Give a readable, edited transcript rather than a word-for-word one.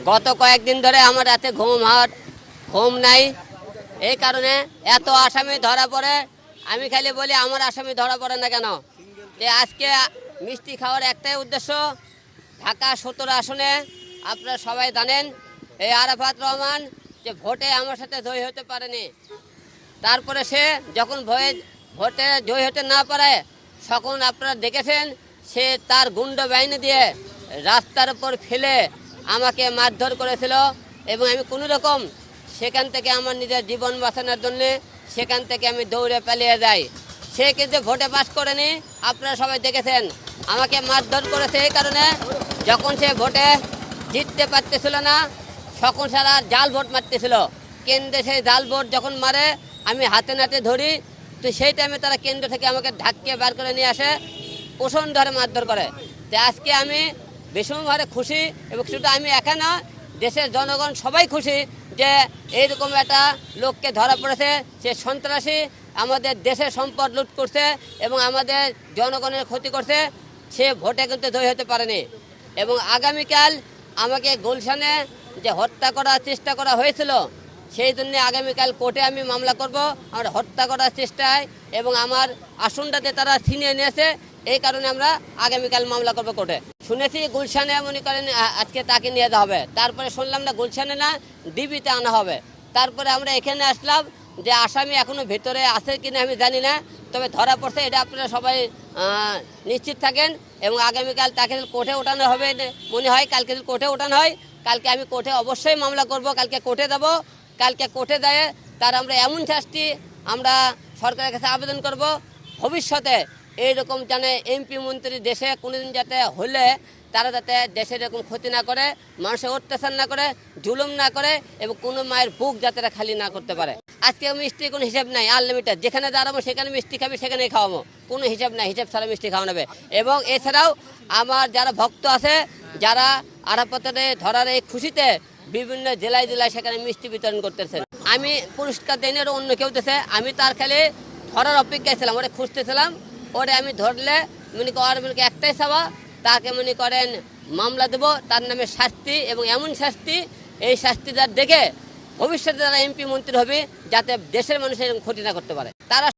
গত কয়েকদিন ধরে আমার রাতে ঘুম নাই। এই কারণে এত আসামি ধরা পড়ে, আমি খালি বলি আমার আসামি ধরা পড়ে না কেন। যে আজকে মিষ্টি খাওয়ার একটাই উদ্দেশ্য, ঢাকা 17 আসনে আপনারা সবাই জানেন এই আরাফাত রহমান যে ভোটে আমার সাথে জয়ী হতে পারেনি। তারপরে সে যখন ভোটে জয়ী হতে না পারে, তখন আপনারা দেখেছেন সে তার গুন্ড বাহিনী দিয়ে রাস্তার উপর ফেলে আমাকে মারধর করেছিল এবং আমি কোনো রকম সেখান থেকে আমার নিজের জীবন বাঁচানোর জন্যে সেখান থেকে আমি দৌড়ে পালিয়ে যাই। সে কিন্তু ভোটে পাস করেনি, আপনারা সবাই দেখেছেন। আমাকে মারধর করেছে এই কারণে, যখন সে ভোটে জিততে পারতেছিল না তখন সারা জাল ভোট মারতেছিল। কেন্দ্রে সেই জাল ভোট যখন মারে আমি হাতে নাতে ধরি, তো সেই টাইমে তারা কেন্দ্র থেকে আমাকে ধাক্কে বার করে নিয়ে আসে, পোষণ ধরে মারধর করে। তো আজকে আমি ভীষণভাবে খুশি, এবং শুধু আমি একা না, দেশের জনগণ সবাই খুশি যে এইরকম একটা লোককে ধরা পড়েছে। সে সন্ত্রাসী, আমাদের দেশের সম্পদ লুট করছে এবং আমাদের জনগণের ক্ষতি করছে। সে ভোটে কিন্তু জয়ী হতে পারেনি। এবং আগামীকাল আমাকে গুলশানে যে হত্যা করার চেষ্টা করা হয়েছিল, সেই জন্য আগামীকাল কোর্টে আমি মামলা করব আমার হত্যা করার চেষ্টায়, এবং আমার আসনটাতে তারা ছিনিয়ে নিয়েছে। এই কারণে আমরা আগামীকাল মামলা করবো কোর্টে। শুনেছি গুলশানে মনে করেন আজকে তাকে নিয়ে যাওয়া হবে, তারপরে শুনলাম না গুলশানে না ডিবিতে আনা হবে। তারপরে আমরা এখানে আসলাম যে আসামি এখনো ভেতরে আছে কিনা আমি জানি না, তবে ধরা পড়ছে এটা আপনারা সবাই নিশ্চিত থাকেন। এবং আগামীকাল তাকে কোর্টে ওঠানো হবে মনে হয়, কালকে যদি কোর্টে ওঠানো হয়, কালকে আমি কোর্টে অবশ্যই মামলা করব। কালকে কোর্টে যাব, কালকে কোর্টে দেয় তার আমরা এমন শাস্তি আমরা সরকারের কাছে আবেদন করব, ভবিষ্যতে এইরকম যেন এমপি মন্ত্রী দেশে কোনোদিন যাতে হলে তারা যাতে দেশের এরকম ক্ষতি না করে, মানুষের অত্যাচার না করে, জুলুম না করে, এবং কোনো মায়ের বুক যাতে খালি না করতে পারে। আজকে মিষ্টির কোনো হিসাব নাই, আনলিমিটেড, যেখানে দাঁড়াবো সেখানে মিষ্টি খাবি, সেখানেই খাওয়াবো, কোনো হিসাব নাই, হিসাব ছাড়া মিষ্টি খাওয়ানো হবে। এবং এছাড়াও আমার যারা ভক্ত আছে, যারা আরাফাতের ধরার এই খুশিতে বিভিন্ন জেলায় জেলায় সেখানে মিষ্টি বিতরণ করতেছেন। আমি পুরস্কার দেন অন্য কেউ দিতেছে, আমি তার খালি ধরার অপেক্ষায় ছিলাম, ওরে খুঁজতেছিলাম। ওরে আমি ধরলে মনে একটাই চাওয়া, তাকে মনে করেন মামলা দেবো, তার নামে শাস্তি, এবং এমন শাস্তি, এই শাস্তি যার দেখে ভবিষ্যতে যারা এমপি মন্ত্রী হবে যাতে দেশের মানুষের ক্ষতি না করতে পারে। তারা